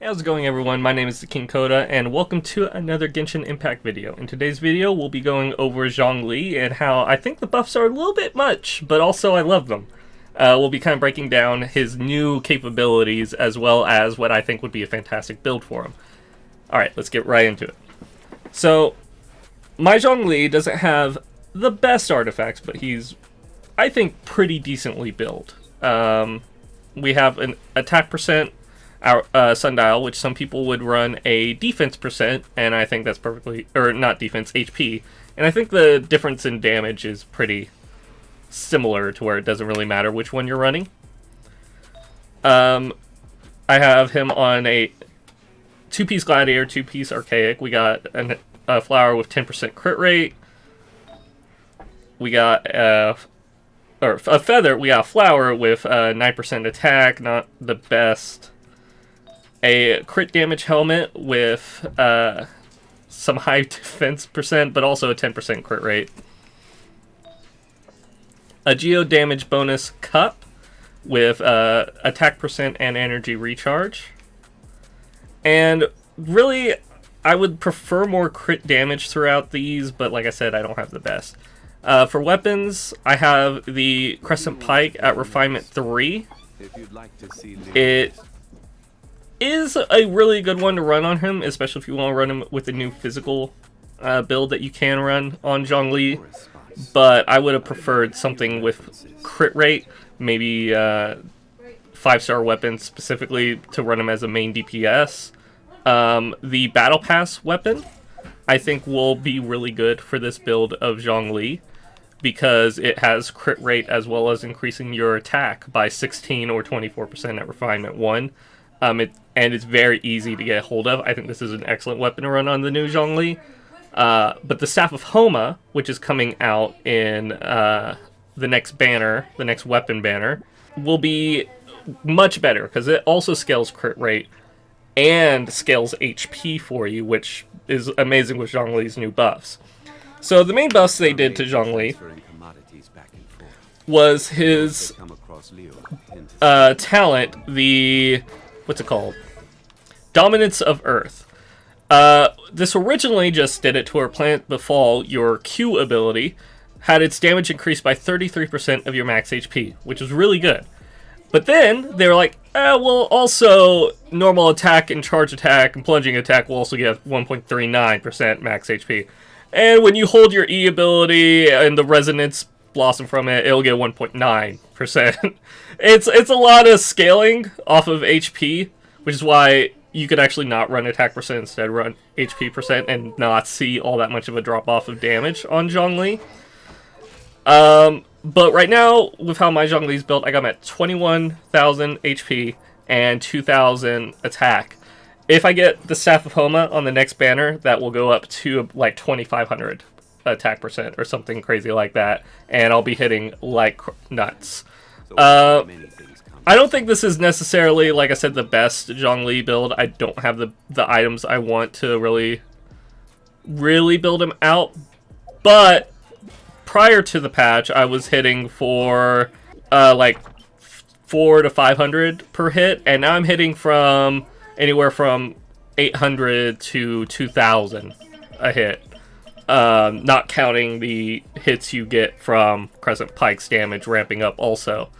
How's it going, everyone? My name is the King Koda, and welcome to another Genshin Impact video. In today's video, we'll be going over Zhongli and how I think the buffs are a little bit much, but also I love them. We'll be kind of breaking down his new capabilities as well as what I think would be a fantastic build for him. Alright, let's get right into it. So, my Zhongli doesn't have the best artifacts, but he's, I think, pretty decently built. We have an attack percent, our sundial, which some people would run a defense percent, and I think that's perfectly, or not defense, HP, and I think the difference in damage is pretty similar to where it doesn't really matter which one you're running. I have him on a 2-piece gladiator, 2-piece archaic. We got a flower with 10% crit rate. We got a feather. We got a flower with 9% attack, not the best. A crit damage helmet with some high defense percent, but also a 10% crit rate. A geo damage bonus cup with attack percent and energy recharge. And really, I would prefer more crit damage throughout these, but like I said, I don't have the best. For weapons, I have the Crescent Pike at Refinement 3. It is a really good one to run on him, especially if you want to run him with a new physical build that you can run on Zhongli. But I would have preferred something with crit rate, maybe 5-star weapons specifically to run him as a main DPS. The Battle Pass weapon, I think, will be really good for this build of Zhongli because it has crit rate as well as increasing your attack by 16 or 24% at Refinement 1. And it's very easy to get a hold of. I think this is an excellent weapon to run on the new Zhongli. But the Staff of Homa, which is coming out in the next banner, the next weapon banner, will be much better because it also scales crit rate and scales HP for you, which is amazing with Zhongli's new buffs. So the main buffs they did to Zhongli was his talent, the... what's it called? Dominance of Earth. This originally just did it to where Planet Befall, your Q ability, had its damage increased by 33% of your max HP, which is really good. But then, they were like, well, also, normal attack and charge attack and plunging attack will also get 1.39% max HP. And when you hold your E ability and the resonance blossom from it, it'll get 1.9%. It's a lot of scaling off of HP, which is why you could actually not run attack percent, instead run HP percent and not see all that much of a drop off of damage on Zhongli. But right now, with how my Zhongli's built, I got him at 21,000 HP and 2,000 attack. If I get the Staff of Homa on the next banner, that will go up to like 2,500 attack percent or something crazy like that, and I'll be hitting like nuts. I don't think this is necessarily, like I said, the best Zhongli build. I don't have the items I want to really build him out. But prior to the patch, I was hitting for like 400 to 500 per hit, and now I'm hitting from anywhere from 800 to 2,000 a hit. Not counting the hits you get from Crescent Pike's damage ramping up also.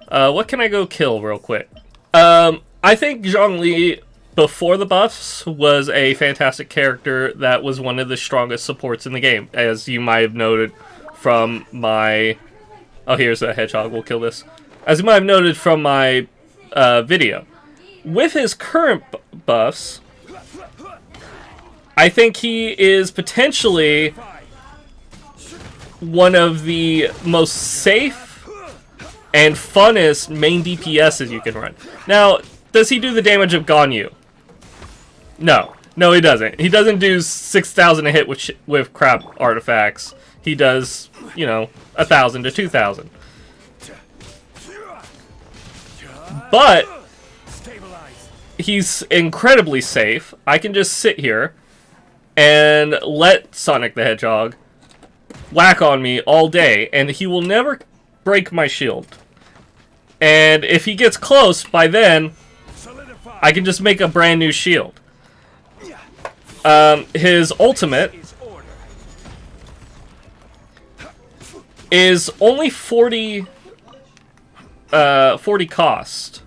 What can I go kill real quick? I think Zhongli, before the buffs, was a fantastic character that was one of the strongest supports in the game. As you might have noted from my... oh, here's a hedgehog, we'll kill this. As you might have noted from my video. With his current buffs, I think he is potentially one of the most safe and funnest main DPSs you can run. Now, does he do the damage of Ganyu? No. No, he doesn't. He doesn't do 6,000 a hit with crap artifacts. He does, you know, 1,000 to 2,000. But he's incredibly safe. I can just sit here and let Sonic the Hedgehog whack on me all day, and he will never break my shield. And if he gets close, by then, I can just make a brand new shield. His ultimate is only 40 cost,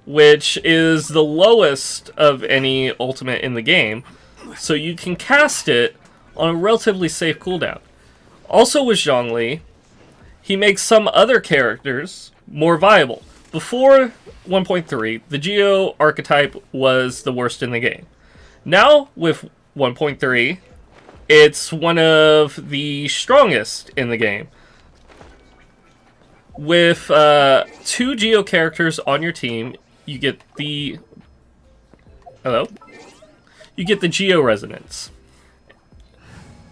which is the lowest of any ultimate in the game, so you can cast it on a relatively safe cooldown. Also with Zhongli, he makes some other characters more viable. Before 1.3, the Geo archetype was the worst in the game. Now, with 1.3, it's one of the strongest in the game. With 2 Geo characters on your team, you get the... Hello? You get the Geo Resonance.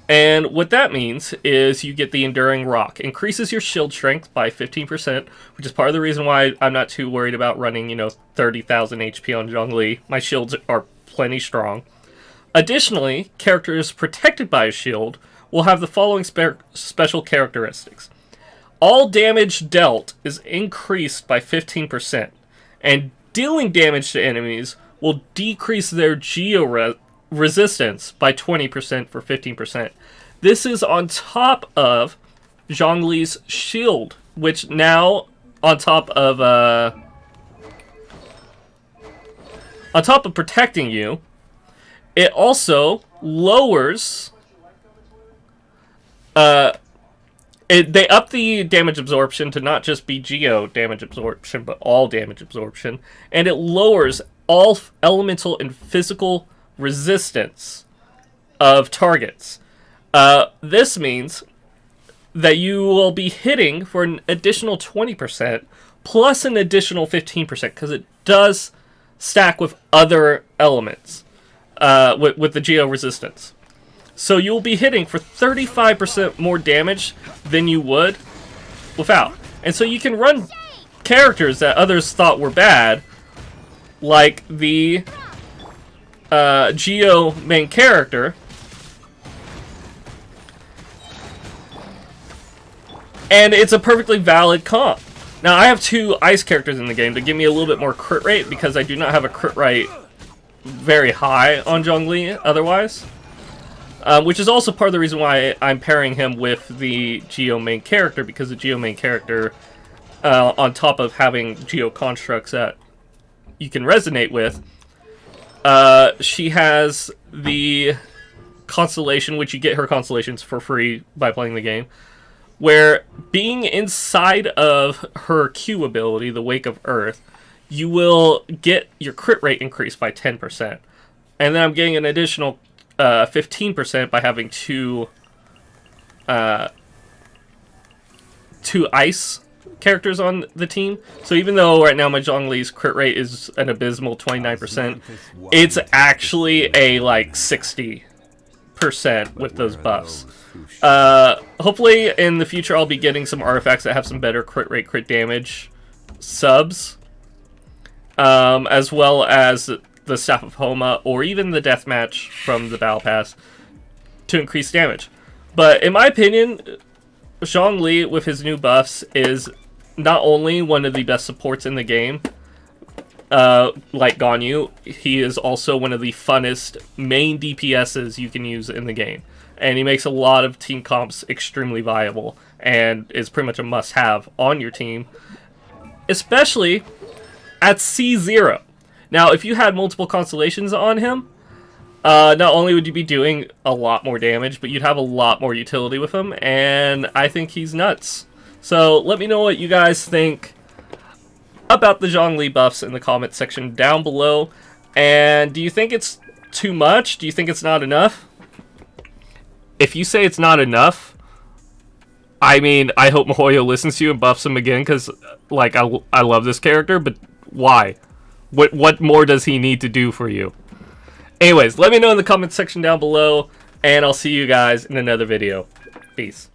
And what that means is you get the Enduring Rock. Increases your shield strength by 15%, which is part of the reason why I'm not too worried about running, 30,000 HP on Zhongli. My shields are plenty strong. Additionally, characters protected by a shield will have the following special characteristics. All damage dealt is increased by 15%, and dealing damage to enemies will decrease their Geo Resistance by 20% for 15%. This is on top of Zhongli's shield, which now, on top of protecting you, it also lowers... they up the damage absorption to not just be Geo damage absorption, but all damage absorption. And it lowers all elemental and physical resistance of targets. This means that you will be hitting for an additional 20% plus an additional 15% because it does stack with other elements with the Geo Resistance. So you'll be hitting for 35% more damage than you would without. And so you can run characters that others thought were bad, like the Geo main character, and it's a perfectly valid comp. Now, I have 2 ice characters in the game to give me a little bit more crit rate, because I do not have a crit rate very high on Zhongli otherwise. Which is also part of the reason why I'm pairing him with the Geo main character, because the Geo main character, on top of having Geo constructs that you can resonate with, she has the Constellation, which you get her Constellations for free by playing the game, where being inside of her Q ability, the Wake of Earth, you will get your crit rate increased by 10%. And then I'm getting an additional 15% by having two ice characters on the team. So even though right now my Zhongli's crit rate is an abysmal 29%, it's actually a like 60% with those buffs. Hopefully in the future I'll be getting some artifacts that have some better crit rate, crit damage subs, as well as the Staff of Homa, or even the Deathmatch from the Battle Pass, to increase damage. But in my opinion, Zhongli, with his new buffs, is not only one of the best supports in the game, like Ganyu, he is also one of the funnest main DPSs you can use in the game. And he makes a lot of team comps extremely viable, and is pretty much a must-have on your team, especially at C0. Now, if you had multiple Constellations on him, not only would you be doing a lot more damage, but you'd have a lot more utility with him, and I think he's nuts. So let me know what you guys think about the Zhongli buffs in the comment section down below. And do you think it's too much? Do you think it's not enough? If you say it's not enough, I mean, I hope Mihoyo listens to you and buffs him again, because, like, I love this character, but why? What more does he need to do for you? Anyways, let me know in the comment section down below, and I'll see you guys in another video. Peace.